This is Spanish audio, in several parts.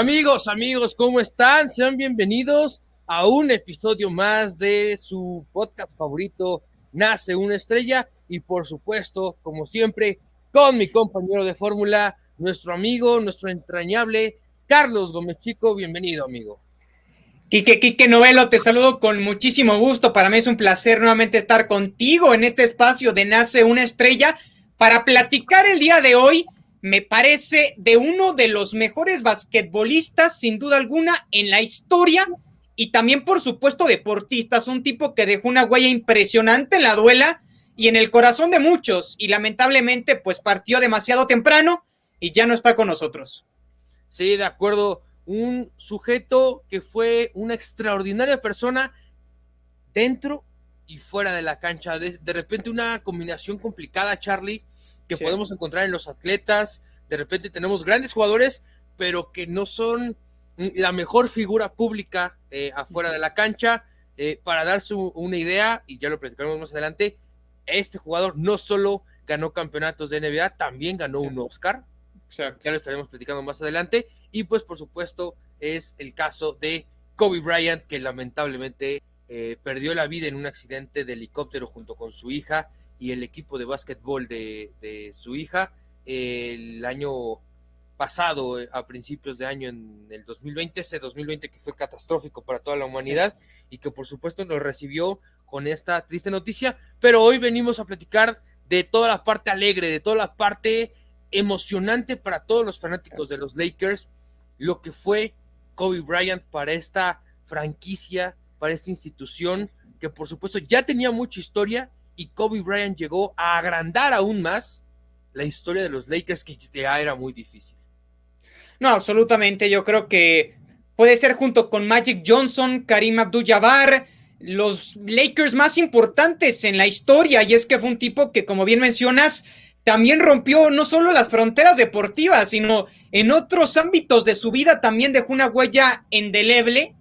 Amigos, ¿cómo están? Sean bienvenidos a un episodio más de su podcast favorito, Nace una estrella, y por supuesto, como siempre, con mi compañero de fórmula, nuestro amigo, nuestro entrañable Carlos Gómez Chico. Bienvenido, amigo. Quique Novelo, te saludo con muchísimo gusto. Para mí es un placer nuevamente estar contigo en este espacio de Nace una estrella para platicar el día de hoy. Me parece de uno de los mejores basquetbolistas, sin duda alguna, en la historia y también, por supuesto, deportistas. Un tipo que dejó una huella impresionante en la duela y en el corazón de muchos. Y lamentablemente, pues partió demasiado temprano y ya no está con nosotros. Sí, de acuerdo. Un sujeto que fue una extraordinaria persona dentro y fuera de la cancha. De repente una combinación complicada, Charlie, que Sí. podemos encontrar en los atletas. De repente tenemos grandes jugadores, pero que no son la mejor figura pública afuera de la cancha. Para darse una idea, y ya lo platicaremos más adelante, este jugador no solo ganó campeonatos de NBA, también ganó un Oscar. Exacto. Ya lo estaremos platicando más adelante. Y pues por supuesto es el caso de Kobe Bryant, que lamentablemente perdió la vida en un accidente de helicóptero junto con su hija y el equipo de básquetbol de su hija el año pasado, a principios de año, en el 2020, ese 2020 que fue catastrófico para toda la humanidad y que por supuesto nos recibió con esta triste noticia. Pero hoy venimos a platicar de toda la parte alegre, de toda la parte emocionante para todos los fanáticos de los Lakers, lo que fue Kobe Bryant para esta franquicia, para esta institución, que por supuesto ya tenía mucha historia, y Kobe Bryant llegó a agrandar aún más la historia de los Lakers, que ya era muy difícil. No, absolutamente. Yo creo que puede ser junto con Magic Johnson, Kareem Abdul-Jabbar, los Lakers más importantes en la historia. Y es que fue un tipo que, como bien mencionas, también rompió no solo las fronteras deportivas, sino en otros ámbitos de su vida también dejó una huella indeleble.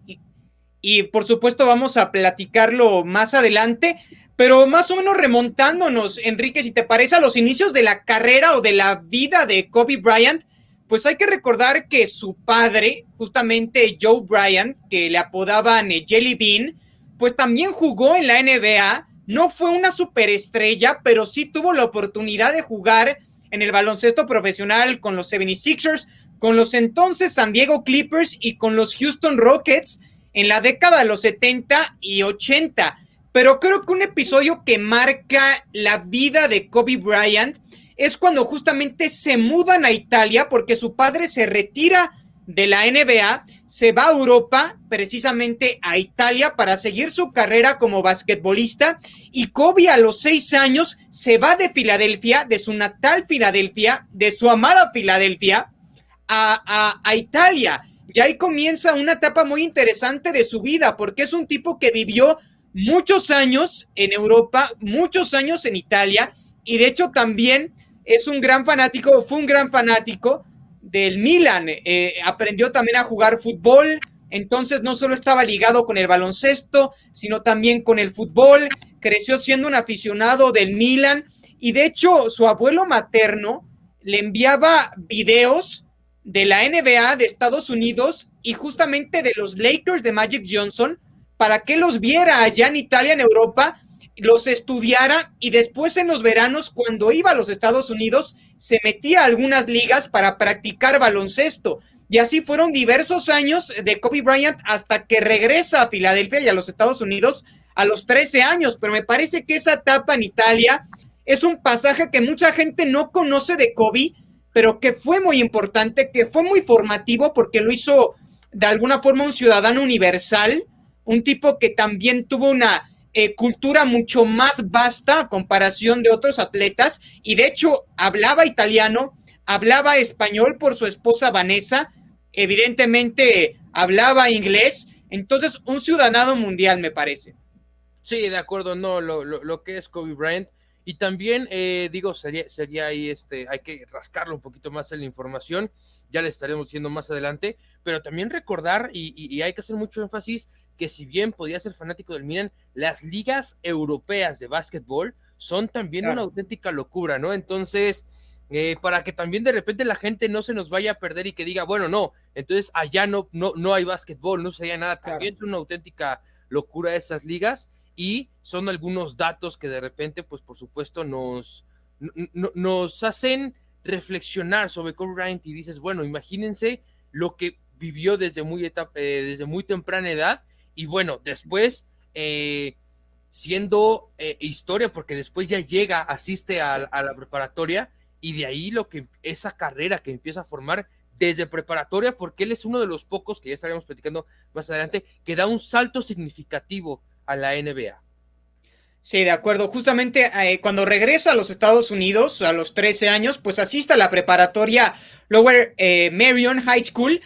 Y por supuesto vamos a platicarlo más adelante. Pero más o menos remontándonos, Enrique, si te parece, a los inicios de la carrera o de la vida de Kobe Bryant, pues hay que recordar que su padre, justamente Joe Bryant, que le apodaban Jelly Bean, pues también jugó en la NBA. No fue una superestrella, pero sí tuvo la oportunidad de jugar en el baloncesto profesional con los 76ers, con los entonces San Diego Clippers y con los Houston Rockets en la década de los 70 y 80. Pero creo que un episodio que marca la vida de Kobe Bryant es cuando justamente se mudan a Italia porque su padre se retira de la NBA, se va a Europa, precisamente a Italia, para seguir su carrera como basquetbolista, y Kobe a los 6 años se va de Filadelfia, de su natal Filadelfia, de su amada Filadelfia, a Italia. Y ahí comienza una etapa muy interesante de su vida, porque es un tipo que vivió muchos años en Europa, muchos años en Italia, y de hecho también es un gran fanático, fue un gran fanático del Milan, aprendió también a jugar fútbol, entonces no solo estaba ligado con el baloncesto, sino también con el fútbol, creció siendo un aficionado del Milan, y de hecho su abuelo materno le enviaba videos de la NBA de Estados Unidos y justamente de los Lakers de Magic Johnson para que los viera allá en Italia, en Europa, los estudiara y después en los veranos, cuando iba a los Estados Unidos, se metía a algunas ligas para practicar baloncesto. Y así fueron diversos años de Kobe Bryant hasta que regresa a Filadelfia y a los Estados Unidos a los 13 años. Pero me parece que esa etapa en Italia es un pasaje que mucha gente no conoce de Kobe, pero que fue muy importante, que fue muy formativo porque lo hizo de alguna forma un ciudadano universal, un tipo que también tuvo una cultura mucho más vasta a comparación de otros atletas y de hecho hablaba italiano, hablaba español por su esposa Vanessa, evidentemente hablaba inglés, entonces un ciudadano mundial me parece. Sí, de acuerdo, no, lo que es Kobe Bryant. Y también, digo, sería ahí, hay que rascarlo un poquito más en la información, ya le estaremos diciendo más adelante, pero también recordar, y hay que hacer mucho énfasis, que si bien podía ser fanático del Milan, las ligas europeas de básquetbol son también una Claro. auténtica locura, ¿no? Entonces, para que también de repente la gente no se nos vaya a perder y que diga, bueno, no, entonces allá no hay básquetbol, no se haya nada, también es una auténtica locura esas ligas, y son algunos datos que de repente, pues por supuesto, nos hacen reflexionar sobre Kobe Bryant, y dices, bueno, imagínense lo que vivió desde muy temprana edad, y bueno, después siendo historia, porque después ya asiste a la preparatoria, y de ahí esa carrera que empieza a formar desde preparatoria, porque él es uno de los pocos, que ya estaremos platicando más adelante, que da un salto significativo a la NBA. Sí, de acuerdo. Justamente cuando regresa a los Estados Unidos a los 13 años, pues asiste a la preparatoria Lower Marion High School,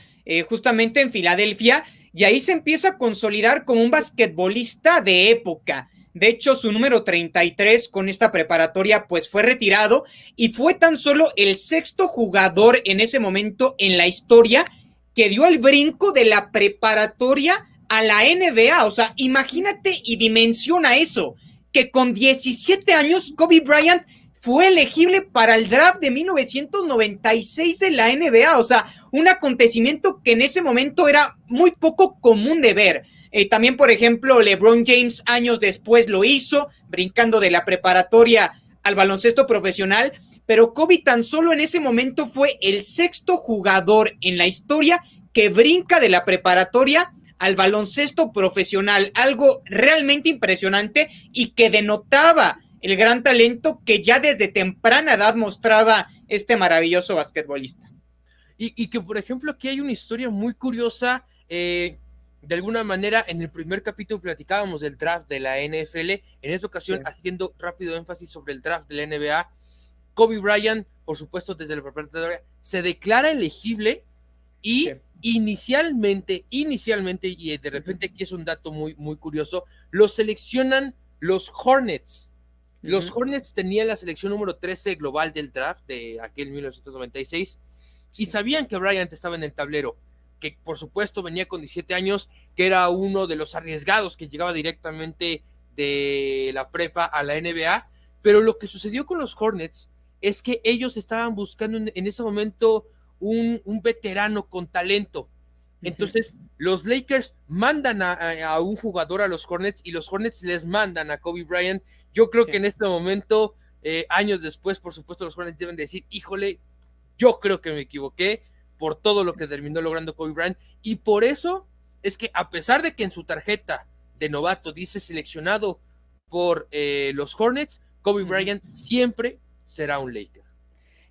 justamente en Filadelfia, y ahí se empieza a consolidar como un basquetbolista de época. De hecho, su número 33 con esta preparatoria pues fue retirado y fue tan solo el sexto jugador en ese momento en la historia que dio el brinco de la preparatoria a la NBA. O sea, imagínate y dimensiona eso, que con 17 años Kobe Bryant fue elegible para el draft de 1996 de la NBA. O sea, un acontecimiento que en ese momento era muy poco común de ver. También, por ejemplo, LeBron James años después lo hizo, brincando de la preparatoria al baloncesto profesional, pero Kobe tan solo en ese momento fue el sexto jugador en la historia que brinca de la preparatoria al baloncesto profesional, algo realmente impresionante y que denotaba el gran talento que ya desde temprana edad mostraba este maravilloso basquetbolista. Y que, por ejemplo, aquí hay una historia muy curiosa, de alguna manera, en el primer capítulo platicábamos del draft de la NFL, en esta ocasión sí, haciendo rápido énfasis sobre el draft de la NBA, Kobe Bryant, por supuesto, desde la preparatoria, se declara elegible y sí, inicialmente, y de repente aquí es un dato muy, muy curioso, lo seleccionan los Hornets. Los Hornets tenían la selección número 13 global del draft de aquel 1996, y sabían que Bryant estaba en el tablero, que por supuesto venía con 17 años, que era uno de los arriesgados que llegaba directamente de la prepa a la NBA, pero lo que sucedió con los Hornets es que ellos estaban buscando en ese momento un veterano con talento. Entonces, los Lakers mandan a un jugador a los Hornets, y los Hornets les mandan a Kobe Bryant. Yo creo que en este momento, años después, por supuesto, los Hornets deben decir, híjole, yo creo que me equivoqué por todo lo que terminó logrando Kobe Bryant, y por eso es que, a pesar de que en su tarjeta de novato dice seleccionado por los Hornets, Kobe Bryant siempre será un Laker.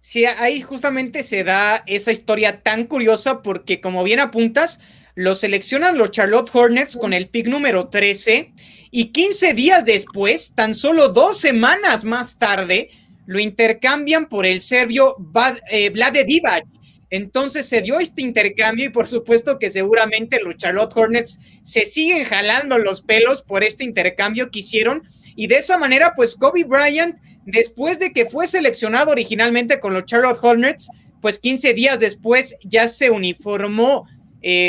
Sí, ahí justamente se da esa historia tan curiosa porque, como bien apuntas, lo seleccionan los Charlotte Hornets con el pick número 13 y 15 días después, tan solo 2 semanas más tarde, lo intercambian por el serbio Vlade Divac. Entonces se dio este intercambio y por supuesto que seguramente los Charlotte Hornets se siguen jalando los pelos por este intercambio que hicieron, y de esa manera pues Kobe Bryant, después de que fue seleccionado originalmente con los Charlotte Hornets, pues 15 días después ya se uniformó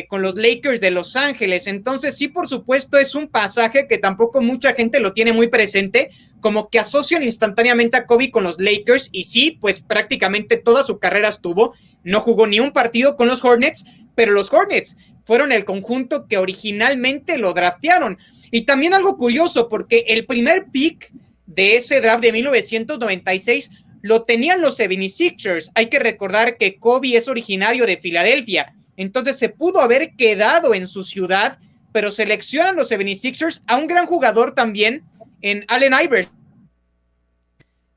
con los Lakers de Los Ángeles. Entonces sí, por supuesto, es un pasaje que tampoco mucha gente lo tiene muy presente, como que asocian instantáneamente a Kobe con los Lakers, y sí, pues prácticamente toda su carrera estuvo, no jugó ni un partido con los Hornets, pero los Hornets fueron el conjunto que originalmente lo draftearon. Y también algo curioso, porque el primer pick de ese draft de 1996 lo tenían los 76ers. Hay que recordar que Kobe es originario de Filadelfia, entonces se pudo haber quedado en su ciudad, pero seleccionan los 76ers a un gran jugador también en Allen Iverson.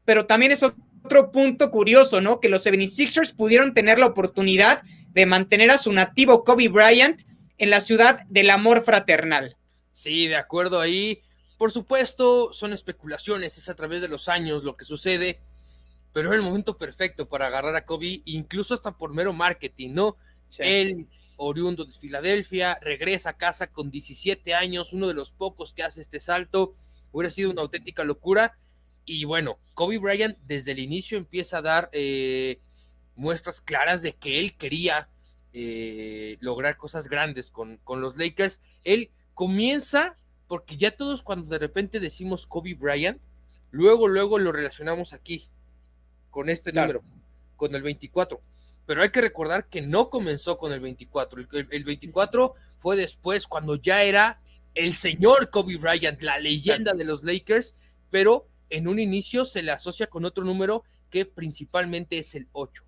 Pero también es otro punto curioso, ¿no? Que los 76ers pudieron tener la oportunidad de mantener a su nativo Kobe Bryant en la ciudad del amor fraternal. Sí, de acuerdo ahí. Por supuesto, son especulaciones, es a través de los años lo que sucede, pero era el momento perfecto para agarrar a Kobe, incluso hasta por mero marketing, ¿no? Sí. Él, oriundo de Filadelfia, regresa a casa con 17 años, uno de los pocos que hace este salto, hubiera sido una auténtica locura. Y bueno, Kobe Bryant desde el inicio empieza a dar muestras claras de que él quería lograr cosas grandes con los Lakers. Él comienza, porque ya todos cuando de repente decimos Kobe Bryant, luego lo relacionamos aquí, con este número. con el 24. Pero hay que recordar que no comenzó con el 24. El 24 fue después, cuando ya era el señor Kobe Bryant, la leyenda de los Lakers, pero en un inicio se le asocia con otro número que principalmente es el 8.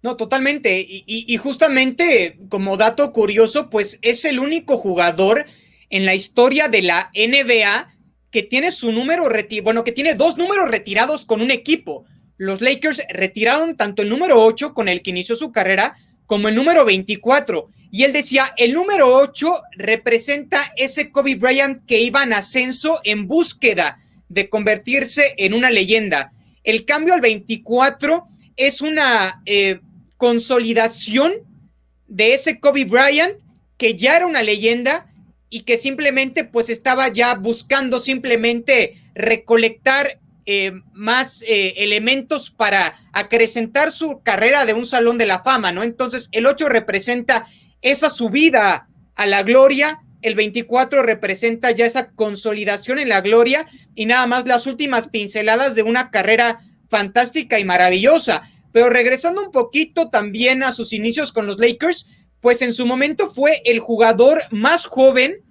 No, totalmente. Y justamente como dato curioso, pues es el único jugador en la historia de la NBA que tiene su número bueno, que tiene 2 números retirados con un equipo. Los Lakers retiraron tanto el número 8 con el que inició su carrera como el número 24. Y él decía, el número 8 representa ese Kobe Bryant que iba en ascenso en búsqueda de convertirse en una leyenda. El cambio al 24 es una consolidación de ese Kobe Bryant que ya era una leyenda y que simplemente pues estaba ya buscando simplemente recolectar más elementos para acrecentar su carrera de un salón de la fama, ¿no? Entonces el 8 representa esa subida a la gloria, el 24 representa ya esa consolidación en la gloria y nada más las últimas pinceladas de una carrera fantástica y maravillosa. Pero regresando un poquito también a sus inicios con los Lakers, pues en su momento fue el jugador más joven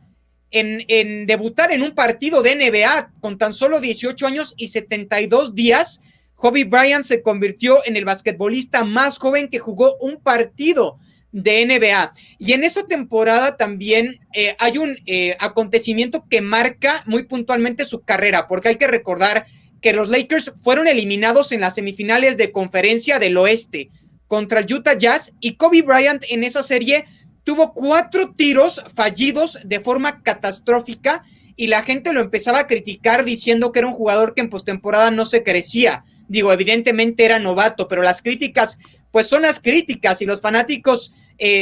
en debutar en un partido de NBA con tan solo 18 años y 72 días. Kobe Bryant se convirtió en el basquetbolista más joven que jugó un partido de NBA. Y en esa temporada también hay un acontecimiento que marca muy puntualmente su carrera, porque hay que recordar que los Lakers fueron eliminados en las semifinales de conferencia del oeste contra el Utah Jazz y Kobe Bryant en esa serie tuvo 4 tiros fallidos de forma catastrófica y la gente lo empezaba a criticar diciendo que era un jugador que en postemporada no se crecía. Digo, evidentemente era novato, pero las críticas pues son las críticas y los fanáticos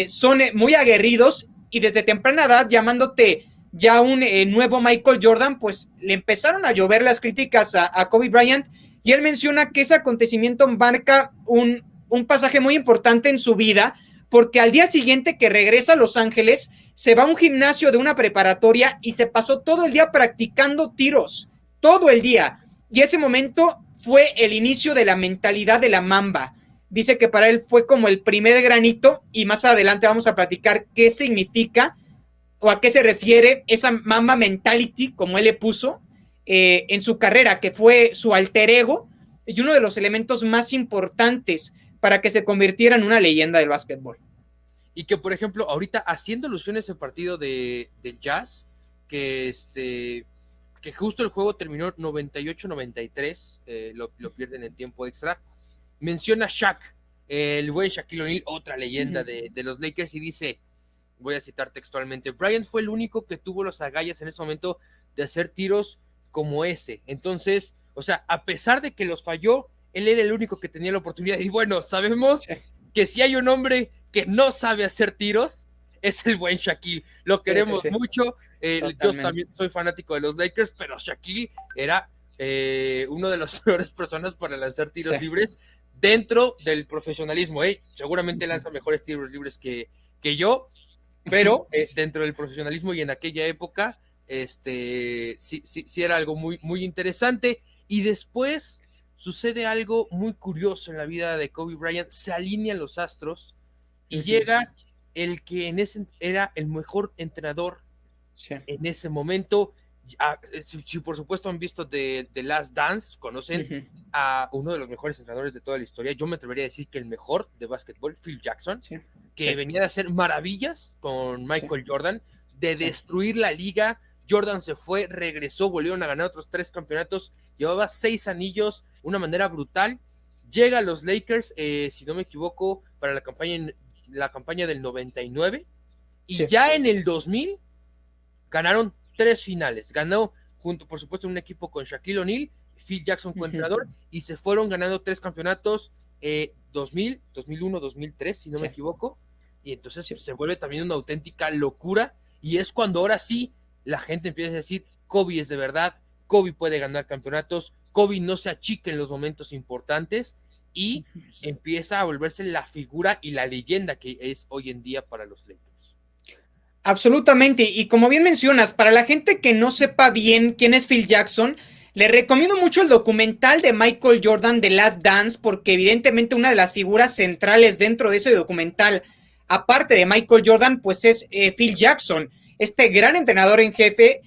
son muy aguerridos y desde temprana edad llamándote ya un nuevo Michael Jordan, pues le empezaron a llover las críticas a Kobe Bryant y él menciona que ese acontecimiento marca un pasaje muy importante en su vida porque al día siguiente que regresa a Los Ángeles se va a un gimnasio de una preparatoria y se pasó todo el día practicando tiros, todo el día, y ese momento fue el inicio de la mentalidad de la Mamba. Dice que para él fue como el primer granito y más adelante vamos a platicar qué significa o a qué se refiere esa Mamba mentality, como él le puso, en su carrera, que fue su alter ego y uno de los elementos más importantes para que se convirtiera en una leyenda del básquetbol. Y que, por ejemplo, ahorita haciendo alusión a ese partido del Jazz, que justo el juego terminó 98-93, lo pierden en tiempo extra, menciona Shaq, el buen Shaquille O'Neal, otra leyenda de los Lakers, y dice, voy a citar textualmente, Bryant fue el único que tuvo las agallas en ese momento de hacer tiros como ese. Entonces, o sea, a pesar de que los falló, él era el único que tenía la oportunidad. Y bueno, sabemos que si hay un hombre que no sabe hacer tiros, es el buen Shaquille. Lo queremos mucho. Yo también soy fanático de los Lakers, pero Shaquille era uno de las peores personas para lanzar tiros libres dentro del profesionalismo. Seguramente lanza mejores tiros libres que yo, pero dentro del profesionalismo y en aquella época, sí era algo muy, muy interesante. Y después sucede algo muy curioso en la vida de Kobe Bryant, se alinean los astros y llega el que era el mejor entrenador en ese momento. Si por supuesto han visto The Last Dance, conocen a uno de los mejores entrenadores de toda la historia. Yo me atrevería a decir que el mejor de básquetbol, Phil Jackson, que venía de hacer maravillas con Michael Jordan, de destruir la liga. Jordan se fue, regresó, volvieron a ganar otros 3 campeonatos, llevaba 6 anillos, una manera brutal. Llega a los Lakers, si no me equivoco, para la campaña del 99, y ya en el 2000 ganaron 3 finales. Ganó junto, por supuesto, un equipo con Shaquille O'Neal, Phil Jackson como entrenador, y se fueron ganando 3 campeonatos, 2000, 2001, 2003, si no me equivoco, y entonces se vuelve también una auténtica locura, y es cuando ahora sí la gente empieza a decir, Kobe es de verdad, Kobe puede ganar campeonatos, Kobe no se achica en los momentos importantes, y empieza a volverse la figura y la leyenda que es hoy en día para los Lakers. Absolutamente, y como bien mencionas, para la gente que no sepa bien quién es Phil Jackson, Le recomiendo mucho el documental de Michael Jordan, The Last Dance, porque evidentemente una de las figuras centrales dentro de ese documental, aparte de Michael Jordan, pues es Phil Jackson, este gran entrenador en jefe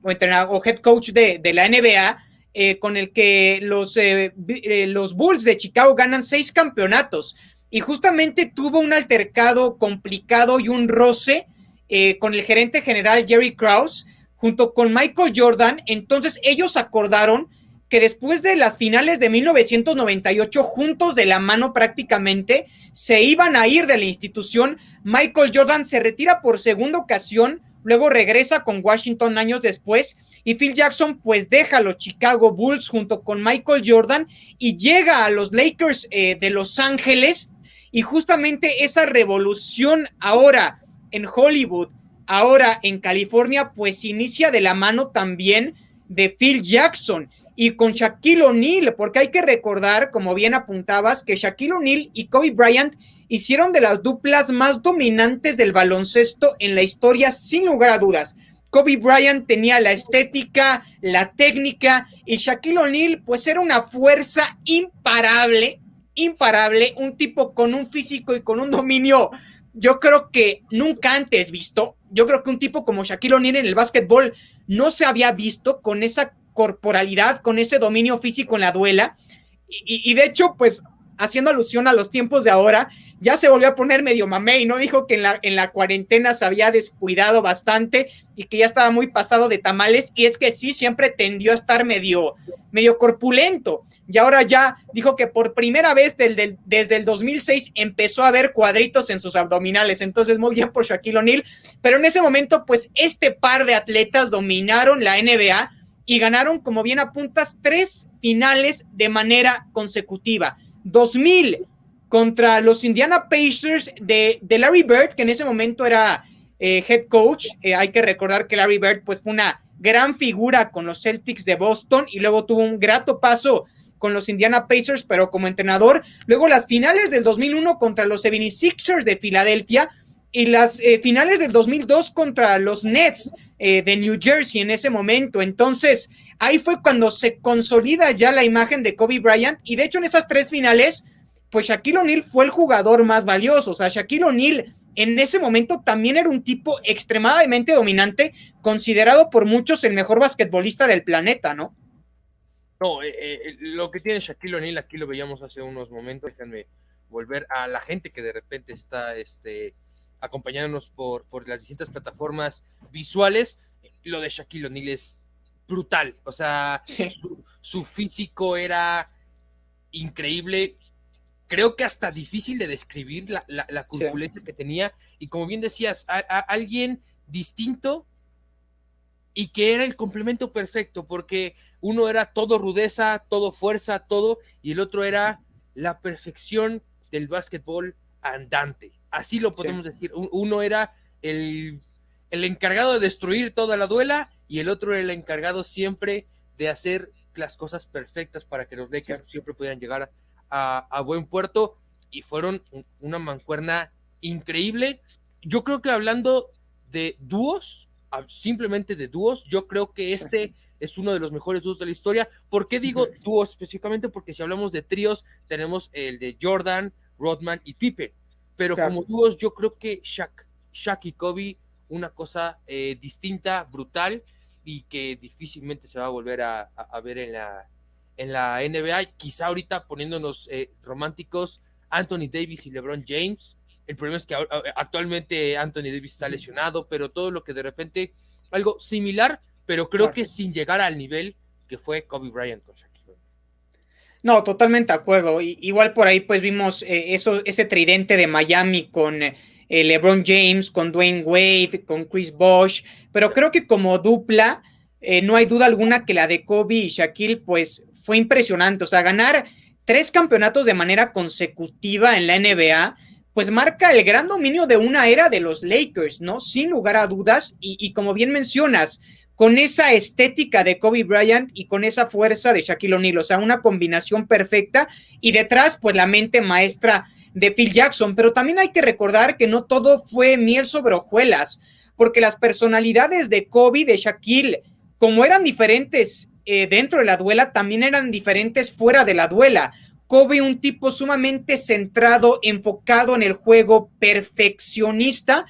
o head coach de la NBA, con el que los Bulls de Chicago ganan 6 campeonatos. Y justamente tuvo un altercado complicado y un roce con el gerente general Jerry Krause, junto con Michael Jordan. Entonces ellos acordaron que después de las finales de 1998, juntos de la mano prácticamente, se iban a ir de la institución. Michael Jordan se retira por segunda ocasión, luego regresa con Washington años después, y Phil Jackson pues deja a los Chicago Bulls junto con Michael Jordan y llega a los Lakers de Los Ángeles, y justamente esa revolución ahora en Hollywood, ahora en California, pues inicia de la mano también de Phil Jackson y con Shaquille O'Neal, porque hay que recordar, como bien apuntabas, que Shaquille O'Neal y Kobe Bryant hicieron de las duplas más dominantes del baloncesto en la historia, sin lugar a dudas. Kobe Bryant tenía la estética, la técnica, y Shaquille O'Neal pues era una fuerza imparable, un tipo con un físico y con un dominio, yo creo que nunca antes visto. Yo creo que un tipo como Shaquille O'Neal en el básquetbol no se había visto con esa corporalidad, con ese dominio físico en la duela, y de hecho, pues, haciendo alusión a los tiempos de ahora, ya se volvió a poner medio mamey, ¿no? Dijo que en la cuarentena se había descuidado bastante y que ya estaba muy pasado de tamales, y es que sí, siempre tendió a estar medio corpulento, y ahora ya dijo que por primera vez desde el 2006 empezó a ver cuadritos en sus abdominales. Entonces muy bien por Shaquille O'Neal, pero en ese momento pues este par de atletas dominaron la NBA y ganaron, como bien apuntas, 3 finales de manera consecutiva. 2000 contra los Indiana Pacers de Larry Bird, que en ese momento era head coach. Hay que recordar que Larry Bird pues fue una gran figura con los Celtics de Boston y luego tuvo un grato paso con los Indiana Pacers, pero como entrenador. Luego las finales del 2001 contra los 76ers de Filadelfia y las finales del 2002 contra los Nets de New Jersey en ese momento. Entonces ahí fue cuando se consolida ya la imagen de Kobe Bryant, y de hecho en esas 3 finales pues Shaquille O'Neal fue el jugador más valioso. O sea, Shaquille O'Neal en ese momento también era un tipo extremadamente dominante, considerado por muchos el mejor basquetbolista del planeta, ¿no? No, lo que tiene Shaquille O'Neal, aquí lo veíamos hace unos momentos. Déjenme volver a la gente que de repente está acompañándonos por las distintas plataformas visuales. Lo de Shaquille O'Neal es brutal. O sea, sí. Su físico era increíble. Creo que hasta difícil de describir la corpulencia, sí, que tenía. Y como bien decías, a alguien distinto y que era el complemento perfecto, porque uno era todo rudeza, todo fuerza, todo, y el otro era la perfección del básquetbol andante. Así lo podemos decir. Uno era el encargado de destruir toda la duela, y el otro era el encargado siempre de hacer las cosas perfectas para que los Lakers siempre pudieran llegar a buen puerto, y fueron una mancuerna increíble. Yo creo que hablando de dúos, simplemente de dúos, yo creo que este es uno de los mejores dúos de la historia. ¿Por qué digo dúos específicamente? Porque si hablamos de tríos, tenemos el de Jordan, Rodman y Pippen, pero como dúos yo creo que Shaq y Kobe, una cosa distinta, brutal, y que difícilmente se va a volver a ver en la NBA. Quizá ahorita poniéndonos románticos, Anthony Davis y LeBron James. El problema es que actualmente Anthony Davis está lesionado, pero todo lo que de repente, algo similar, pero creo que sin llegar al nivel que fue Kobe Bryant con Shaquille. No, totalmente de acuerdo. Igual por ahí pues vimos ese tridente de Miami con LeBron James, con Dwayne Wade, con Chris Bosh, pero creo que como dupla no hay duda alguna que la de Kobe y Shaquille pues fue impresionante. O sea, ganar 3 campeonatos de manera consecutiva en la NBA pues marca el gran dominio de una era de los Lakers, ¿no? Sin lugar a dudas, y como bien mencionas, con esa estética de Kobe Bryant y con esa fuerza de Shaquille O'Neal, o sea, una combinación perfecta, y detrás, pues, la mente maestra de Phil Jackson. Pero también hay que recordar que no todo fue miel sobre hojuelas, porque las personalidades de Kobe y de Shaquille, como eran diferentes dentro de la duela también eran diferentes fuera de la duela. Kobe, un tipo sumamente centrado, enfocado en el juego, perfeccionista.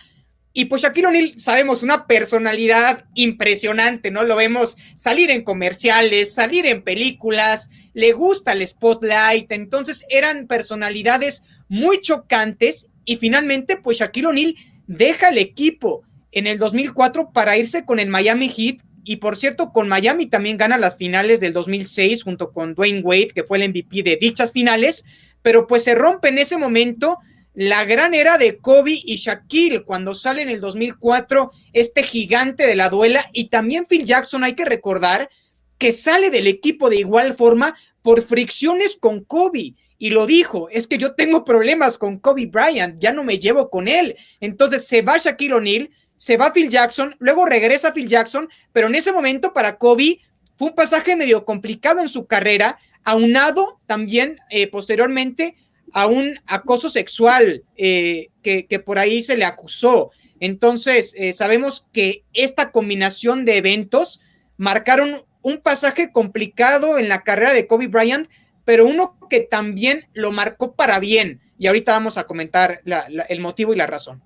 Y pues Shaquille O'Neal, sabemos, una personalidad impresionante, ¿no? Lo vemos salir en comerciales, salir en películas, le gusta el spotlight, entonces eran personalidades muy chocantes y finalmente pues Shaquille O'Neal deja el equipo en el 2004 para irse con el Miami Heat y por cierto con Miami también gana las finales del 2006 junto con Dwayne Wade, que fue el MVP de dichas finales, pero pues se rompe en ese momento la gran era de Kobe y Shaquille cuando sale en el 2004 este gigante de la duela y también Phil Jackson, hay que recordar que sale del equipo de igual forma por fricciones con Kobe y lo dijo, es que yo tengo problemas con Kobe Bryant, ya no me llevo con él, entonces se va Shaquille O'Neal, se va Phil Jackson, luego regresa Phil Jackson, pero en ese momento para Kobe fue un pasaje medio complicado en su carrera, aunado también posteriormente a un acoso sexual que por ahí se le acusó. Entonces, sabemos que esta combinación de eventos marcaron un pasaje complicado en la carrera de Kobe Bryant, pero uno que también lo marcó para bien. Y ahorita vamos a comentar el motivo y la razón.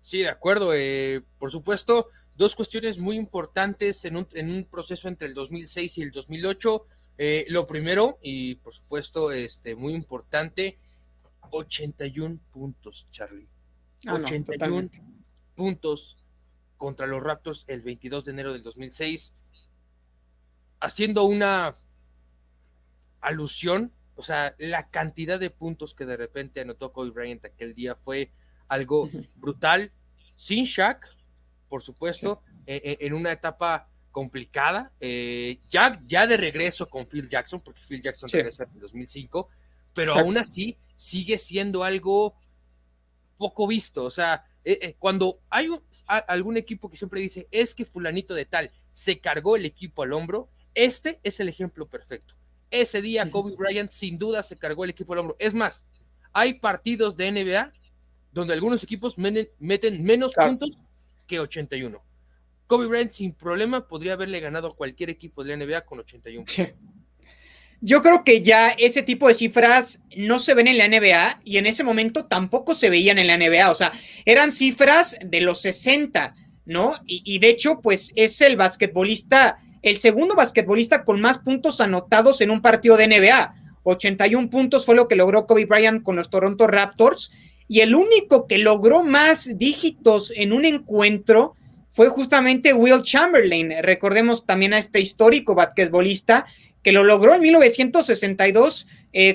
Sí, de acuerdo. Por supuesto, dos cuestiones muy importantes en un proceso entre el 2006 y el 2008. Lo primero, y por supuesto, muy importante, 81 puntos, Charlie. 81 puntos contra los Raptors el 22 de enero del 2006, haciendo una alusión, o sea, la cantidad de puntos que de repente anotó Kobe Bryant aquel día fue algo brutal, sin Shaq, por supuesto, en una etapa complicada, ya de regreso con Phil Jackson, porque Phil Jackson regresa en 2005, pero aún así sigue siendo algo poco visto, o sea, cuando hay algún equipo que siempre dice, es que fulanito de tal se cargó el equipo al hombro, este es el ejemplo perfecto. Ese día Kobe Bryant sin duda se cargó el equipo al hombro. Es más, hay partidos de NBA donde algunos equipos meten menos puntos que 81. Kobe Bryant sin problema podría haberle ganado a cualquier equipo de la NBA con 81 puntos. Yo creo que ya ese tipo de cifras no se ven en la NBA y en ese momento tampoco se veían en la NBA. O sea, eran cifras de los 60, ¿no? Y de hecho, pues es el basquetbolista, el segundo basquetbolista con más puntos anotados en un partido de NBA. 81 puntos fue lo que logró Kobe Bryant con los Toronto Raptors. Y el único que logró más dígitos en un encuentro fue justamente Wilt Chamberlain. Recordemos también a este histórico basquetbolista que lo logró en 1962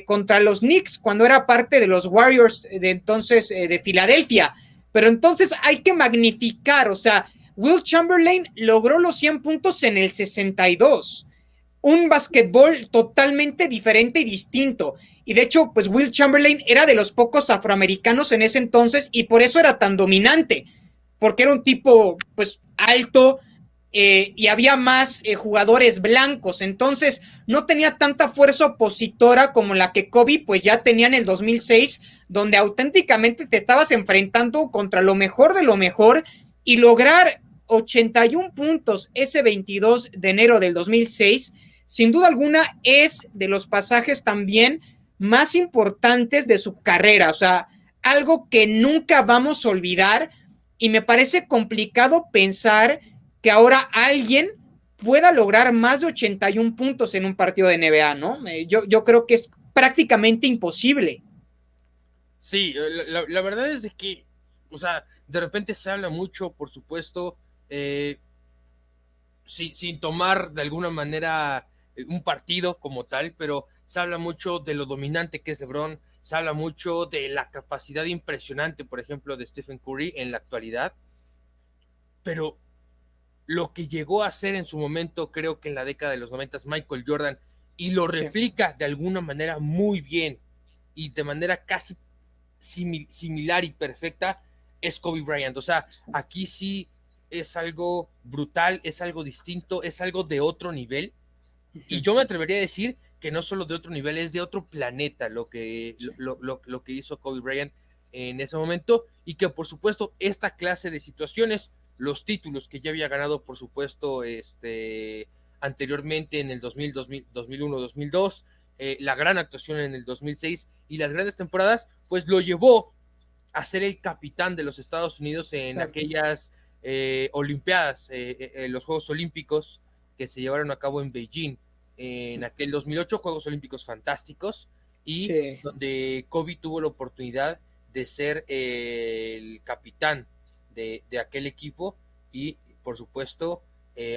contra los Knicks, cuando era parte de los Warriors de entonces de Filadelfia. Pero entonces hay que magnificar, o sea, Wilt Chamberlain logró los 100 puntos en el 62. Un basquetbol totalmente diferente y distinto. Y de hecho, pues Wilt Chamberlain era de los pocos afroamericanos en ese entonces y por eso era tan dominante, porque era un tipo, pues, alto, y había más jugadores blancos, entonces no tenía tanta fuerza opositora como la que Kobe pues ya tenía en el 2006, donde auténticamente te estabas enfrentando contra lo mejor de lo mejor y lograr 81 puntos ese 22 de enero del 2006, sin duda alguna es de los pasajes también más importantes de su carrera, o sea, algo que nunca vamos a olvidar y me parece complicado pensar que ahora alguien pueda lograr más de 81 puntos en un partido de NBA, ¿no? Yo creo que es prácticamente imposible. Sí, la verdad es de que, o sea, de repente se habla mucho, por supuesto, sin tomar de alguna manera un partido como tal, pero se habla mucho de lo dominante que es LeBron, se habla mucho de la capacidad impresionante, por ejemplo, de Stephen Curry en la actualidad, pero lo que llegó a hacer en su momento, creo que en la década de los 90, Michael Jordan, y lo replica de alguna manera muy bien y de manera casi similar y perfecta, es Kobe Bryant. O sea, aquí sí es algo brutal, es algo distinto, es algo de otro nivel. Y yo me atrevería a decir que no solo de otro nivel, es de otro planeta lo que hizo Kobe Bryant en ese momento, y que por supuesto esta clase de situaciones, los títulos que ya había ganado, por supuesto, anteriormente en el 2000, 2001, 2002, la gran actuación en el 2006 y las grandes temporadas, pues lo llevó a ser el capitán de los Estados Unidos en Exacto. aquellas Olimpiadas, los Juegos Olímpicos que se llevaron a cabo en Beijing en aquel 2008, Juegos Olímpicos fantásticos, y Sí. donde Kobe tuvo la oportunidad de ser el capitán de aquel equipo y, por supuesto,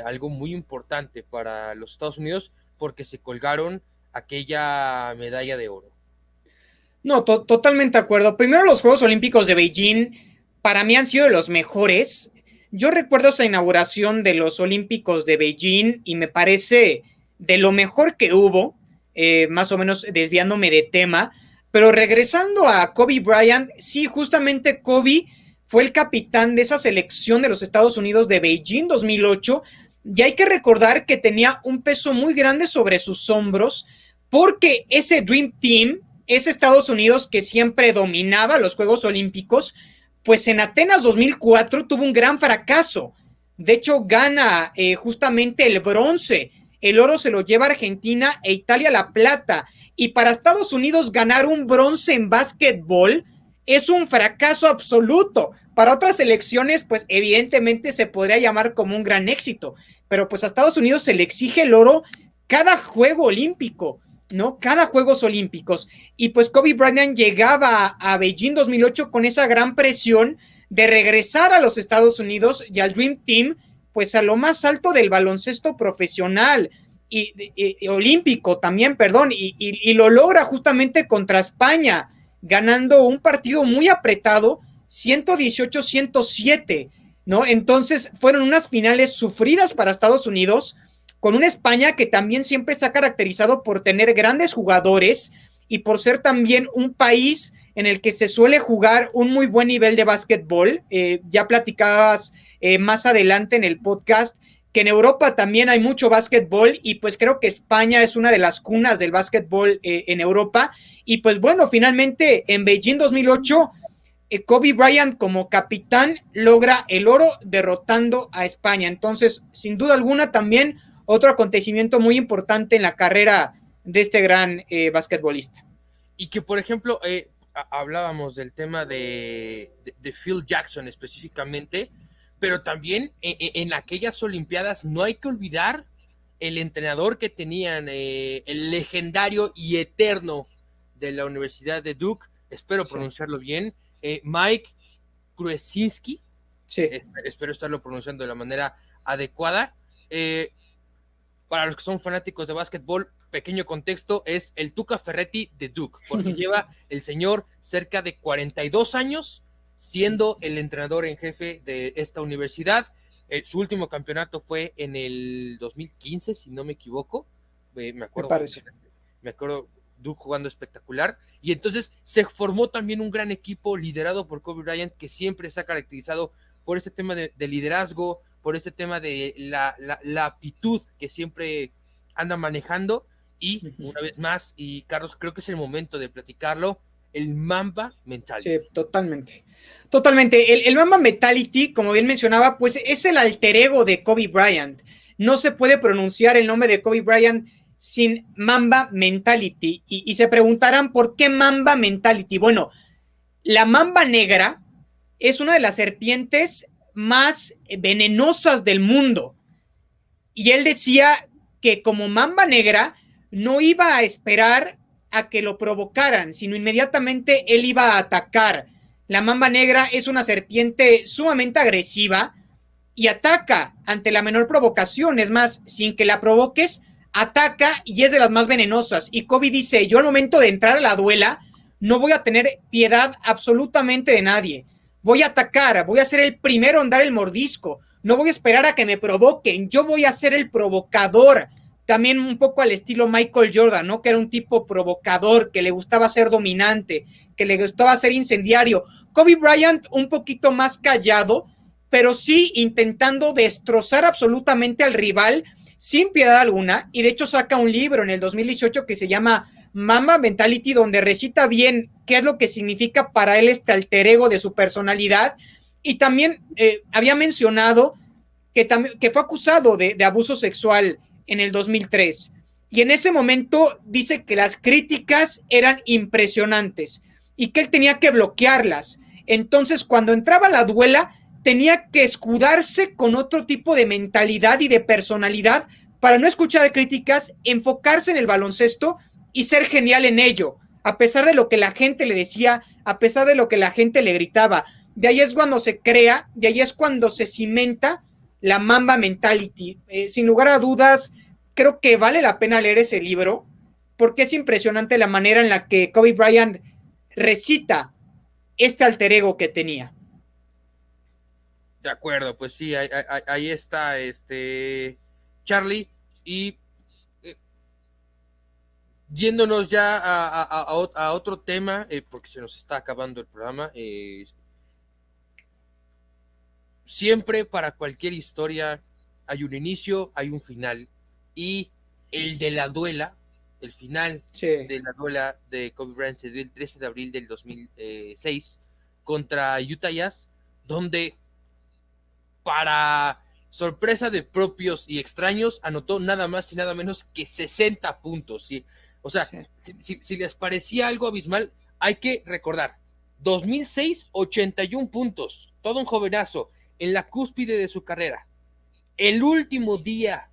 algo muy importante para los Estados Unidos porque se colgaron aquella medalla de oro. No, totalmente de acuerdo. Primero, los Juegos Olímpicos de Beijing para mí han sido de los mejores. Yo recuerdo esa inauguración de los Olímpicos de Beijing y me parece de lo mejor que hubo, más o menos desviándome de tema. Pero regresando a Kobe Bryant, sí, justamente Kobe fue el capitán de esa selección de los Estados Unidos de Beijing 2008 y hay que recordar que tenía un peso muy grande sobre sus hombros porque ese Dream Team, ese Estados Unidos que siempre dominaba los Juegos Olímpicos, pues en Atenas 2004 tuvo un gran fracaso. De hecho, gana justamente el bronce. El oro se lo lleva Argentina e Italia la plata. Y para Estados Unidos ganar un bronce en básquetbol es un fracaso absoluto. Para otras selecciones, pues evidentemente se podría llamar como un gran éxito. Pero pues a Estados Unidos se le exige el oro cada juego olímpico, ¿no? Cada Juegos Olímpicos. Y pues Kobe Bryant llegaba a Beijing 2008 con esa gran presión de regresar a los Estados Unidos y al Dream Team, pues a lo más alto del baloncesto profesional y olímpico también, perdón, y lo logra justamente contra España, ganando un partido muy apretado, 118-107, ¿no? Entonces fueron unas finales sufridas para Estados Unidos, con una España que también siempre se ha caracterizado por tener grandes jugadores y por ser también un país en el que se suele jugar un muy buen nivel de básquetbol. Ya platicabas más adelante en el podcast que en Europa también hay mucho básquetbol y pues creo que España es una de las cunas del básquetbol en Europa. Y pues bueno, finalmente en Beijing 2008, Kobe Bryant como capitán logra el oro derrotando a España. Entonces, sin duda alguna, también otro acontecimiento muy importante en la carrera de este gran basquetbolista. Y que, por ejemplo, hablábamos del tema de Phil Jackson específicamente, pero también en aquellas Olimpiadas no hay que olvidar el entrenador que tenían, el legendario y eterno de la Universidad de Duke, espero pronunciarlo bien, Mike Krzyzewski, sí. Espero estarlo pronunciando de la manera adecuada. Para los que son fanáticos de básquetbol, pequeño contexto, es el Tuca Ferretti de Duke, porque lleva el señor cerca de 42 años siendo el entrenador en jefe de esta universidad. Su último campeonato fue en el 2015, si no me equivoco. Me acuerdo Duke jugando espectacular. Y entonces se formó también un gran equipo liderado por Kobe Bryant, que siempre se ha caracterizado por este tema de liderazgo, por este tema de la aptitud que siempre anda manejando. Y una vez más, y Carlos, creo que es el momento de platicarlo, el Mamba Mentality. Sí, totalmente. Totalmente. El Mamba Mentality, como bien mencionaba, pues es el alter ego de Kobe Bryant. No se puede pronunciar el nombre de Kobe Bryant sin Mamba Mentality. Y se preguntarán, ¿por qué Mamba Mentality? Bueno, la mamba negra es una de las serpientes más venenosas del mundo. Y él decía que como mamba negra no iba a esperar a que lo provocaran, sino inmediatamente él iba a atacar. La mamba negra es una serpiente sumamente agresiva y ataca ante la menor provocación. Es más, sin que la provoques, ataca y es de las más venenosas. Y Kobe dice, yo al momento de entrar a la duela no voy a tener piedad absolutamente de nadie. Voy a atacar, voy a ser el primero en dar el mordisco. No voy a esperar a que me provoquen, yo voy a ser el provocador. También un poco al estilo Michael Jordan, ¿no? Que era un tipo provocador, que le gustaba ser dominante, que le gustaba ser incendiario. Kobe Bryant un poquito más callado, pero sí intentando destrozar absolutamente al rival sin piedad alguna. Y de hecho saca un libro en el 2018 que se llama Mamba Mentality, donde recita bien qué es lo que significa para él este alter ego de su personalidad. Y también había mencionado que fue acusado de abuso sexual en el 2003. Y en ese momento dice que las críticas eran impresionantes y que él tenía que bloquearlas. Entonces, cuando entraba a la duela, tenía que escudarse con otro tipo de mentalidad y de personalidad para no escuchar críticas, enfocarse en el baloncesto y ser genial en ello, a pesar de lo que la gente le decía, a pesar de lo que la gente le gritaba. De ahí es cuando se crea, de ahí es cuando se cimenta la Mamba Mentality. Sin lugar a dudas, creo que vale la pena leer ese libro, porque es impresionante la manera en la que Kobe Bryant recita este alter ego que tenía. De acuerdo, pues sí, ahí está Charlie. Y yéndonos ya a otro tema, porque se nos está acabando el programa, siempre para cualquier historia hay un inicio, hay un final, y el de la duela, el final de la duela de Kobe Bryant se dio el 13 de abril del 2006 contra Utah Jazz, donde para sorpresa de propios y extraños anotó nada más y nada menos que 60 puntos, ¿sí? O sea, si les parecía algo abismal, hay que recordar, 2006, 81 puntos, todo un jovenazo, en la cúspide de su carrera. El último día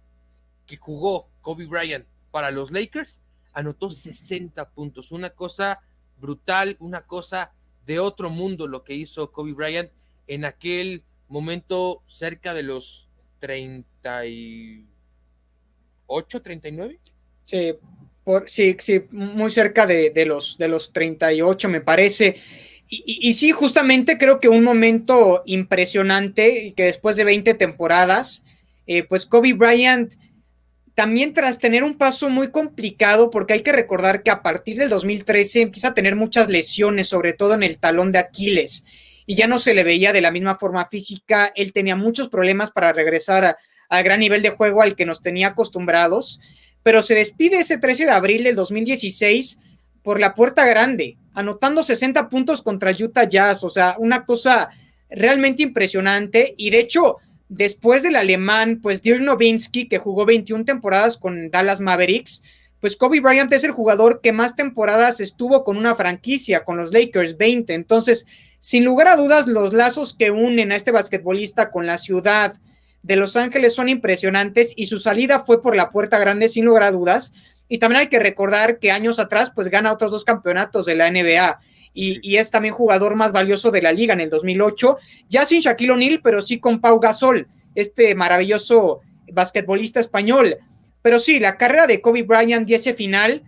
que jugó Kobe Bryant para los Lakers, anotó 60 puntos. Una cosa brutal, una cosa de otro mundo lo que hizo Kobe Bryant en aquel momento cerca de los 38, 39. Sí, sí, muy cerca de los 38 me parece. Y sí, justamente creo que un momento impresionante, que después de 20 temporadas, pues Kobe Bryant también tras tener un paso muy complicado, porque hay que recordar que a partir del 2013 empieza a tener muchas lesiones, sobre todo en el talón de Aquiles, y ya no se le veía de la misma forma física. Él tenía muchos problemas para regresar al gran nivel de juego al que nos tenía acostumbrados, pero se despide ese 13 de abril del 2016 por la puerta grande, anotando 60 puntos contra el Utah Jazz. O sea, una cosa realmente impresionante. Y de hecho, después del alemán, pues Dirk Nowitzki, que jugó 21 temporadas con Dallas Mavericks, pues Kobe Bryant es el jugador que más temporadas estuvo con una franquicia, con los Lakers, 20. Entonces, sin lugar a dudas, los lazos que unen a este basquetbolista con la ciudad de Los Ángeles son impresionantes, y su salida fue por la puerta grande, sin lugar a dudas. Y también hay que recordar que años atrás, pues gana otros 2 campeonatos de la NBA, y es también jugador más valioso de la liga en el 2008, ya sin Shaquille O'Neal, pero sí con Pau Gasol, este maravilloso basquetbolista español. Pero sí, la carrera de Kobe Bryant y ese final,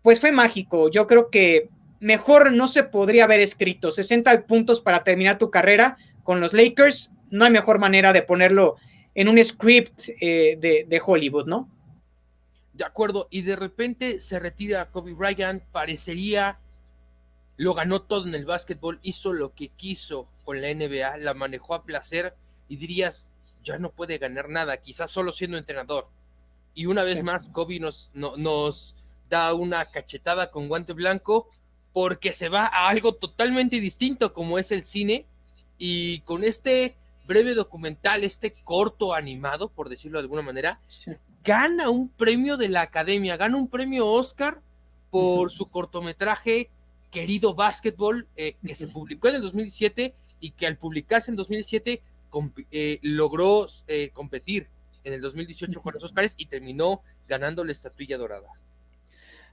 pues fue mágico. Yo creo que mejor no se podría haber escrito. 60 puntos para terminar tu carrera con los Lakers, no hay mejor manera de ponerlo en un script de Hollywood, ¿no? De acuerdo, y de repente se retira Kobe Bryant, parecería, lo ganó todo en el básquetbol, hizo lo que quiso con la NBA, la manejó a placer, y dirías, ya no puede ganar nada, quizás solo siendo entrenador. Y una vez más, Kobe nos da una cachetada con guante blanco, porque se va a algo totalmente distinto como es el cine, y con este breve documental, este corto animado, por decirlo de alguna manera, gana un premio de la Academia, gana un premio Oscar por su cortometraje Querido Básquetbol, que se publicó en el 2017, y que al publicarse en 2017 logró competir en el 2018 con los Oscars y terminó ganando la estatuilla dorada.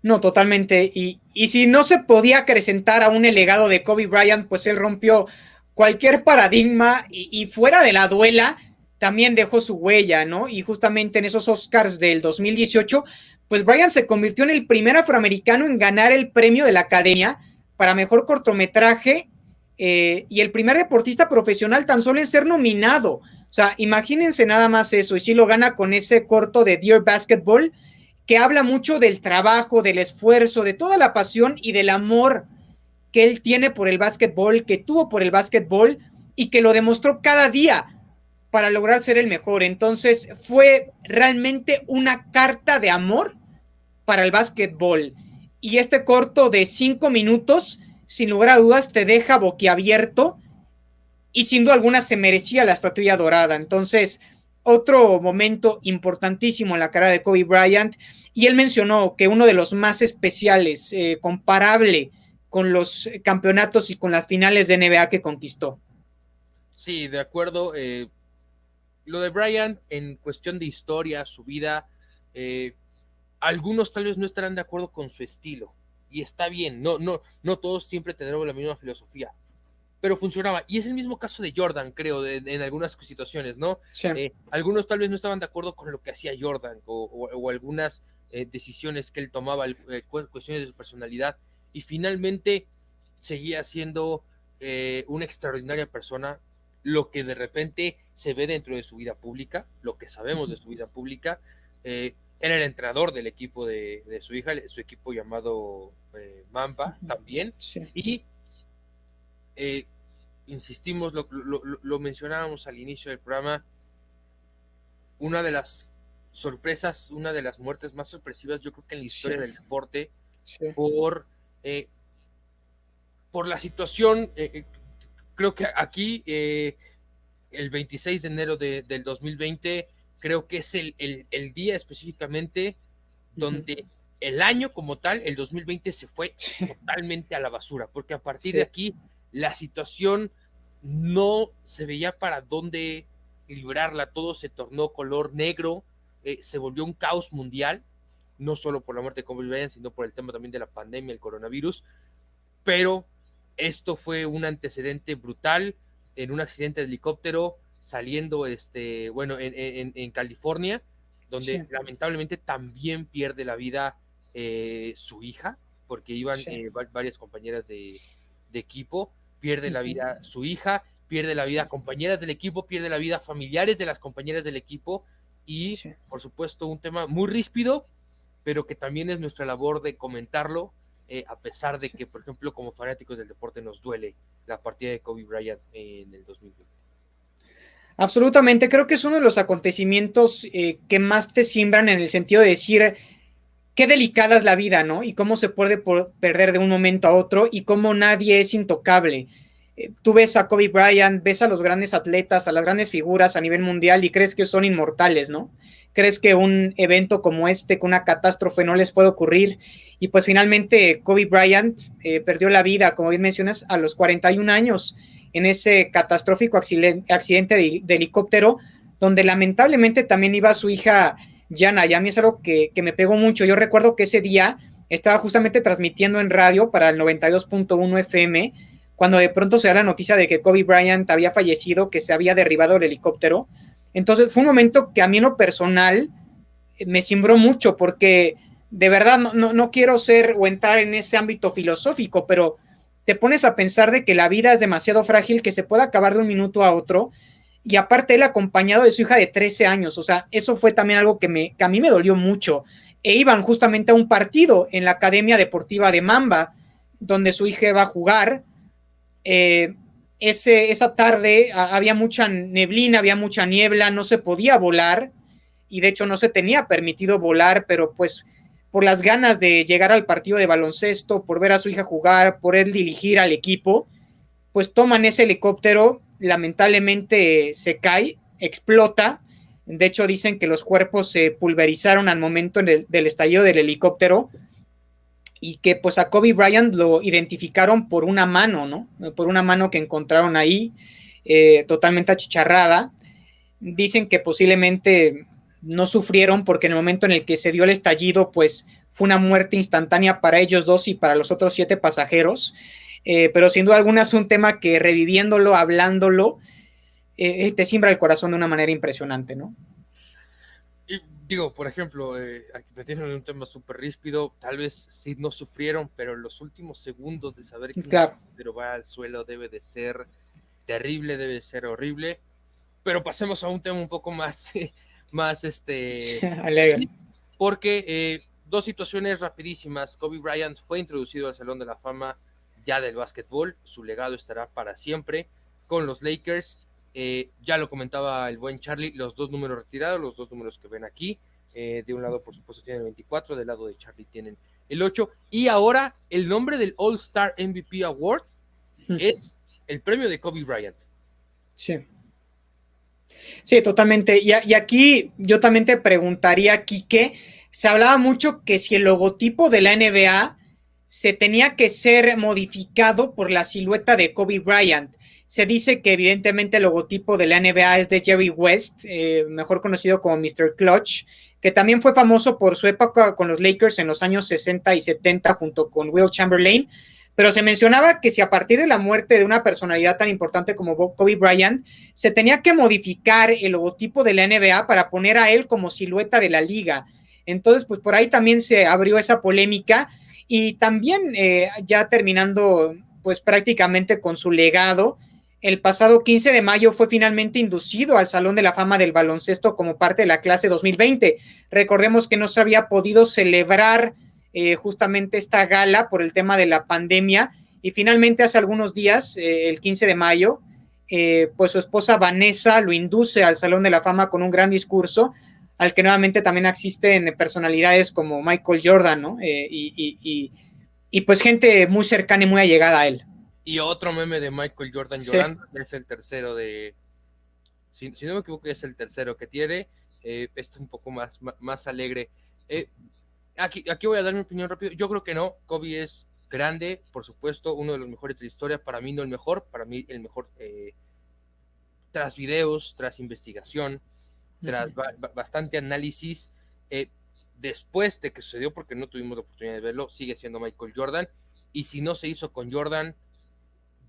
No, totalmente. Y si no se podía acrecentar aún el legado de Kobe Bryant, pues él rompió cualquier paradigma, y fuera de la duela también dejó su huella, ¿no? Y justamente en esos Oscars del 2018, pues Bryant se convirtió en el primer afroamericano en ganar el premio de la Academia para mejor cortometraje, y el primer deportista profesional tan solo en ser nominado. O sea, imagínense nada más eso, y sí lo gana con ese corto de Dear Basketball, que habla mucho del trabajo, del esfuerzo, de toda la pasión y del amor que él tiene por el básquetbol, que tuvo por el básquetbol, y que lo demostró cada día para lograr ser el mejor. Entonces fue realmente una carta de amor para el básquetbol. Y este corto de 5 minutos, sin lugar a dudas, te deja boquiabierto, y sin duda alguna se merecía la estatuilla dorada. Entonces, otro momento importantísimo en la carrera de Kobe Bryant, y él mencionó que uno de los más especiales, comparable con los campeonatos y con las finales de NBA que conquistó. Sí, de acuerdo. Lo de Bryant en cuestión de historia, su vida, algunos tal vez no estarán de acuerdo con su estilo, y está bien, no todos siempre tendremos la misma filosofía, pero funcionaba. Y es el mismo caso de Jordan, creo, en algunas situaciones, ¿no? Sí. Algunos tal vez no estaban de acuerdo con lo que hacía Jordan o algunas decisiones que él tomaba, cuestiones de su personalidad, y finalmente seguía siendo una extraordinaria persona. Lo que de repente se ve dentro de su vida pública, lo que sabemos de su vida pública, era el entrenador del equipo de su hija, su equipo llamado Mamba también, Sí. y insistimos, lo mencionábamos al inicio del programa, una de las sorpresas, una de las muertes más sorpresivas, yo creo que en la historia del deporte, por la situación. Creo que aquí, el 26 de enero del 2020, creo que es el día específicamente donde el año como tal, el 2020, se fue totalmente a la basura, porque a partir de aquí la situación no se veía para dónde librarla, todo se tornó color negro, se volvió un caos mundial, no solo por la muerte de Kobe Bryant, sino por el tema también de la pandemia, el coronavirus, pero esto fue un antecedente brutal en un accidente de helicóptero saliendo, en California, donde lamentablemente también pierde la vida su hija, porque iban varias compañeras de equipo, pierde la vida su hija, pierde la vida compañeras del equipo, pierde la vida familiares de las compañeras del equipo, y por supuesto un tema muy ríspido, pero que también es nuestra labor de comentarlo, a pesar de que, por ejemplo, como fanáticos del deporte nos duele la partida de Kobe Bryant en el 2020. Absolutamente, creo que es uno de los acontecimientos que más te simbran, en el sentido de decir qué delicada es la vida, ¿no? Y cómo se puede perder de un momento a otro, y cómo nadie es intocable. Tú ves a Kobe Bryant, ves a los grandes atletas, a las grandes figuras a nivel mundial, y crees que son inmortales, ¿no? Crees que un evento como este, con una catástrofe, no les puede ocurrir. Y pues finalmente Kobe Bryant perdió la vida, como bien mencionas, a los 41 años, en ese catastrófico accidente de helicóptero, donde lamentablemente también iba su hija Gianna. Y a mí es algo que me pegó mucho. Yo recuerdo que ese día estaba justamente transmitiendo en radio para el 92.1 FM, cuando de pronto se da la noticia de que Kobe Bryant había fallecido, que se había derribado el helicóptero. Entonces fue un momento que a mí en lo personal me cimbró mucho, porque de verdad no quiero ser o entrar en ese ámbito filosófico, pero te pones a pensar de que la vida es demasiado frágil, que se puede acabar de un minuto a otro, y aparte él acompañado de su hija de 13 años, o sea, eso fue también algo que a mí me dolió mucho. E iban justamente a un partido en la Academia Deportiva de Mamba, donde su hija iba a jugar. Esa tarde había mucha neblina, había mucha niebla, no se podía volar, y de hecho no se tenía permitido volar, pero pues por las ganas de llegar al partido de baloncesto, por ver a su hija jugar, por él dirigir al equipo, pues toman ese helicóptero, lamentablemente se cae, explota. De hecho dicen que los cuerpos se pulverizaron al momento del estallido del helicóptero, y que pues a Kobe Bryant lo identificaron por una mano, ¿no? Por una mano que encontraron ahí, totalmente achicharrada. Dicen que posiblemente no sufrieron, porque en el momento en el que se dio el estallido, pues fue una muerte instantánea para ellos dos y para los otros 7 pasajeros. Pero sin duda alguna es un tema que, reviviéndolo, hablándolo, te simbra el corazón de una manera impresionante, ¿no? Y digo, por ejemplo, aquí me tienen un tema súper ríspido, tal vez sí no sufrieron, pero los últimos segundos de saber que claro, un helicóptero va al suelo debe de ser terrible, debe de ser horrible. Pero pasemos a un tema un poco más, alegre, porque dos situaciones rapidísimas. Kobe Bryant fue introducido al Salón de la Fama ya del básquetbol, su legado estará para siempre con los Lakers. Ya lo comentaba el buen Charlie, los 2 números retirados, los 2 números que ven aquí, de un lado por supuesto tienen el 24, del lado de Charlie tienen el 8, y ahora el nombre del All-Star MVP Award es el premio de Kobe Bryant. Sí. Sí, totalmente. Y aquí yo también te preguntaría, Quique, se hablaba mucho que si el logotipo de la NBA se tenía que ser modificado por la silueta de Kobe Bryant. Se dice que evidentemente el logotipo de la NBA es de Jerry West, mejor conocido como Mr. Clutch, que también fue famoso por su época con los Lakers en los años 60 y 70 junto con Will Chamberlain. Pero se mencionaba que si a partir de la muerte de una personalidad tan importante como Kobe Bryant, se tenía que modificar el logotipo de la NBA para poner a él como silueta de la liga. Entonces, pues por ahí también se abrió esa polémica y también ya terminando pues prácticamente con su legado, el pasado 15 de mayo fue finalmente inducido al Salón de la Fama del Baloncesto como parte de la clase 2020. Recordemos que no se había podido celebrar justamente esta gala por el tema de la pandemia y finalmente hace algunos días, el 15 de mayo, pues su esposa Vanessa lo induce al Salón de la Fama con un gran discurso al que nuevamente también asisten personalidades como Michael Jordan, ¿no? Y pues gente muy cercana y muy allegada a él. Y otro meme de Michael Jordan Sí. llorando, es el tercero de, si no me equivoco, es el tercero que tiene, este un poco más alegre. Aquí voy a dar mi opinión rápido. Yo creo que no, Kobe es grande, por supuesto, uno de los mejores de la historia, para mí no el mejor, para mí el mejor tras videos, tras investigación, tras bastante análisis, después de que sucedió, porque no tuvimos la oportunidad de verlo, sigue siendo Michael Jordan, y si no se hizo con Jordan,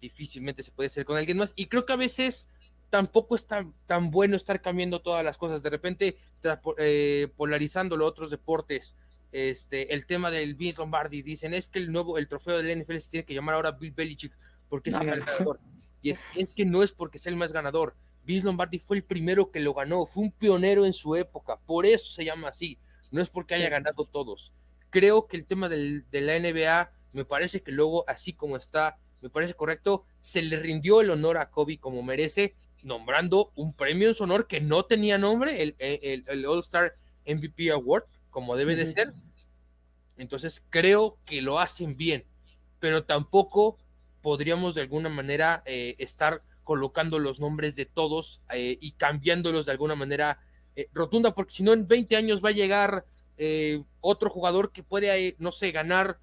difícilmente se puede hacer con alguien más, y creo que a veces tampoco es tan bueno estar cambiando todas las cosas, de repente polarizando los otros deportes, el tema del Vince Lombardi, dicen, es que el trofeo del NFL se tiene que llamar ahora Bill Belichick, porque es el más ganador, y es que no es porque sea el más ganador, Vince Lombardi fue el primero que lo ganó, fue un pionero en su época, por eso se llama así, no es porque haya ganado todos. Creo que el tema de la NBA, me parece que luego, así como está, me parece correcto, se le rindió el honor a Kobe como merece, nombrando un premio en su honor que no tenía nombre, el All-Star MVP Award, como debe de ser. Entonces creo que lo hacen bien, pero tampoco podríamos de alguna manera estar colocando los nombres de todos y cambiándolos de alguna manera rotunda, porque si no en 20 años va a llegar otro jugador que puede, no sé, ganar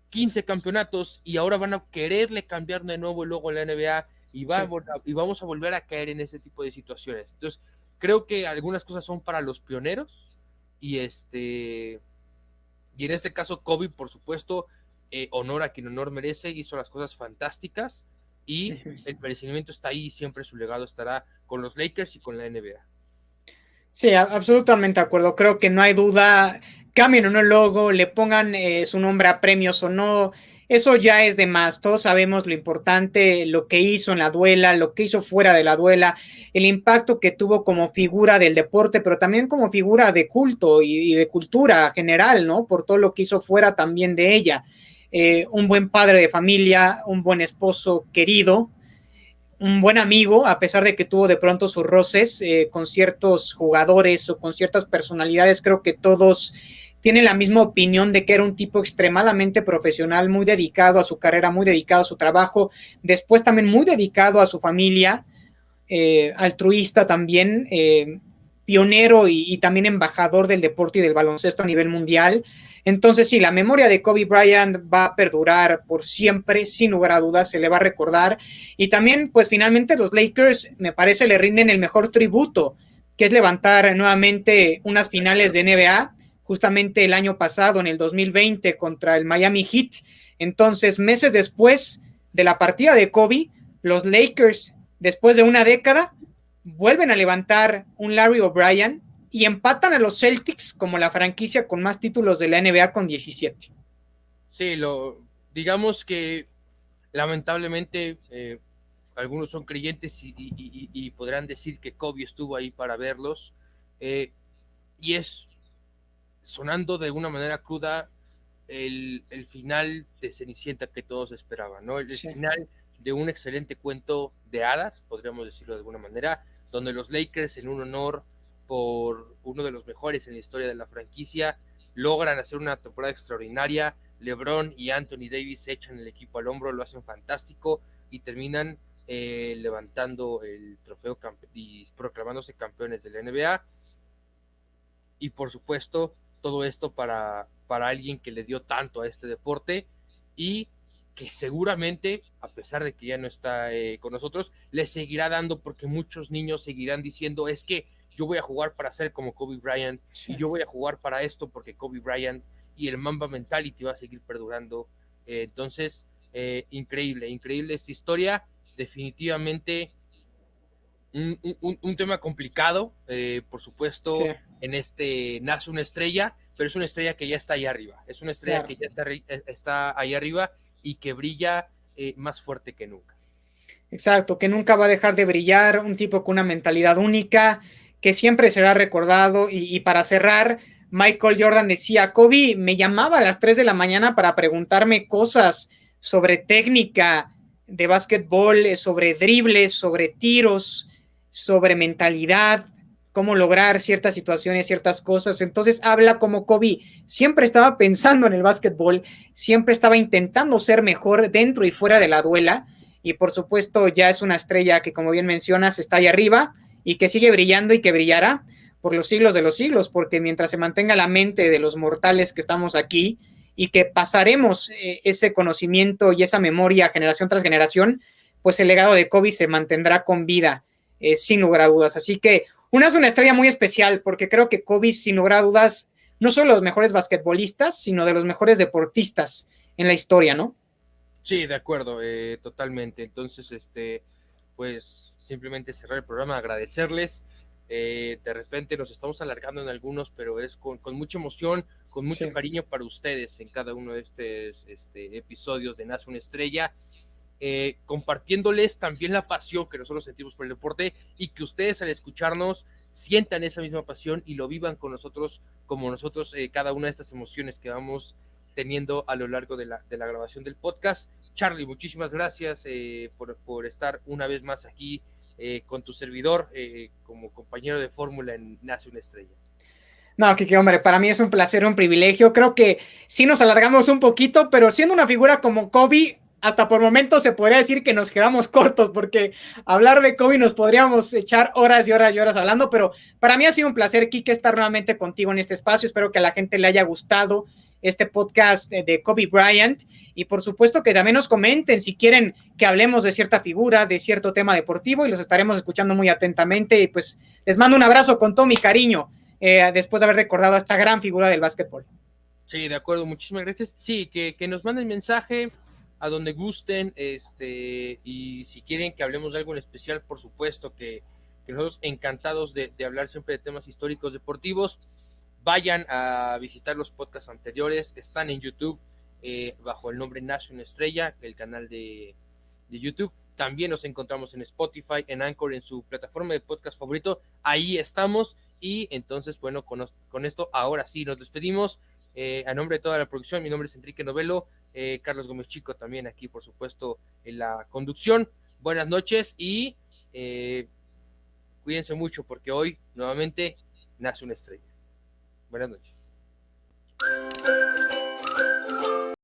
15 campeonatos y ahora van a quererle cambiar de nuevo el logo a la NBA y vamos a volver a caer en ese tipo de situaciones. Entonces, creo que algunas cosas son para los pioneros y y en este caso Kobe, por supuesto, honor a quien honor merece, hizo las cosas fantásticas y el merecimiento está ahí, siempre su legado estará con los Lakers y con la NBA. Sí, absolutamente de acuerdo. Creo que no hay duda, cambien o no el logo, le pongan su nombre a premios o no, eso ya es de más. Todos sabemos lo importante, lo que hizo en la duela, lo que hizo fuera de la duela, el impacto que tuvo como figura del deporte, pero también como figura de culto y de cultura general, ¿no? Por todo lo que hizo fuera también de ella. Un buen padre de familia, un buen esposo querido, un buen amigo, a pesar de que tuvo de pronto sus roces con ciertos jugadores o con ciertas personalidades, creo que todos tienen la misma opinión de que era un tipo extremadamente profesional, muy dedicado a su carrera, muy dedicado a su trabajo, después también muy dedicado a su familia, altruista también, pionero y también embajador del deporte y del baloncesto a nivel mundial. Entonces, sí, la memoria de Kobe Bryant va a perdurar por siempre, sin lugar a dudas, se le va a recordar. Y también, pues finalmente los Lakers, me parece, le rinden el mejor tributo, que es levantar nuevamente unas finales de NBA, justamente el año pasado, en el 2020, contra el Miami Heat. Entonces, meses después de la partida de Kobe, los Lakers, después de una década, vuelven a levantar un Larry O'Brien y empatan a los Celtics como la franquicia con más títulos de la NBA con 17. Sí, digamos que lamentablemente algunos son creyentes y podrán decir que Kobe estuvo ahí para verlos y es sonando de alguna manera cruda el final de Cenicienta que todos esperaban, ¿no? El final de un excelente cuento de hadas, podríamos decirlo de alguna manera, donde los Lakers, en un honor por uno de los mejores en la historia de la franquicia, logran hacer una temporada extraordinaria. LeBron y Anthony Davis echan el equipo al hombro, lo hacen fantástico y terminan levantando el trofeo y proclamándose campeones de la NBA. Y por supuesto, todo esto para alguien que le dio tanto a este deporte y que seguramente, a pesar de que ya no está con nosotros, le seguirá dando, porque muchos niños seguirán diciendo, es que yo voy a jugar para ser como Kobe Bryant, sí, y yo voy a jugar para esto porque Kobe Bryant, y el Mamba Mentality va a seguir perdurando. Entonces, increíble esta historia, definitivamente un tema complicado, por supuesto, sí. En este nace una estrella, pero es una estrella que ya está ahí arriba, es una estrella, claro, que ya está ahí arriba y que brilla más fuerte que nunca. Exacto, que nunca va a dejar de brillar, un tipo con una mentalidad única, que siempre será recordado. Y para cerrar, Michael Jordan decía, Kobe me llamaba a las 3 de la mañana para preguntarme cosas sobre técnica de básquetbol, sobre dribles, sobre tiros, sobre mentalidad, cómo lograr ciertas situaciones, ciertas cosas. Entonces habla como Kobe siempre estaba pensando en el básquetbol, siempre estaba intentando ser mejor dentro y fuera de la duela. Y por supuesto ya es una estrella que, como bien mencionas, está ahí arriba y que sigue brillando y que brillará por los siglos de los siglos, porque mientras se mantenga la mente de los mortales que estamos aquí y que pasaremos ese conocimiento y esa memoria generación tras generación, pues el legado de Kobe se mantendrá con vida, sin lugar a dudas. Así que es una estrella muy especial, porque creo que Kobe, sin lugar a dudas, no solo de los mejores basquetbolistas, sino de los mejores deportistas en la historia, ¿no? Sí, de acuerdo, totalmente. Entonces, pues simplemente cerrar el programa, agradecerles. De repente nos estamos alargando en algunos, pero es con mucha emoción, con mucho, sí, cariño para ustedes en cada uno de estos episodios de Nace una Estrella, compartiéndoles también la pasión que nosotros sentimos por el deporte y que ustedes al escucharnos sientan esa misma pasión y lo vivan con nosotros, como nosotros, cada una de estas emociones que vamos teniendo a lo largo de la grabación del podcast. Charlie, muchísimas gracias por estar una vez más aquí con tu servidor como compañero de fórmula en Nace una Estrella. No, Kike, hombre, para mí es un placer, un privilegio. Creo que sí nos alargamos un poquito, pero siendo una figura como Kobe, hasta por momentos se podría decir que nos quedamos cortos, porque hablar de Kobe nos podríamos echar horas y horas y horas hablando, pero para mí ha sido un placer, Kike, estar nuevamente contigo en este espacio. Espero que a la gente le haya gustado este podcast de Kobe Bryant, y por supuesto que también nos comenten si quieren que hablemos de cierta figura, de cierto tema deportivo, y los estaremos escuchando muy atentamente. Y pues les mando un abrazo con todo mi cariño, después de haber recordado a esta gran figura del básquetbol. Sí, de acuerdo, muchísimas gracias. Sí, que nos manden mensaje a donde gusten, y si quieren que hablemos de algo en especial, por supuesto que nosotros encantados de hablar siempre de temas históricos deportivos. Vayan a visitar los podcasts anteriores, están en YouTube bajo el nombre Nace una Estrella, el canal de YouTube. También nos encontramos en Spotify, en Anchor, en su plataforma de podcast favorito. Ahí estamos. Y entonces, bueno, con esto ahora sí nos despedimos. A nombre de toda la producción, mi nombre es Enrique Novelo, Carlos Gómez Chico también aquí, por supuesto, en la conducción. Buenas noches y cuídense mucho, porque hoy nuevamente nace una estrella. Buenas noches.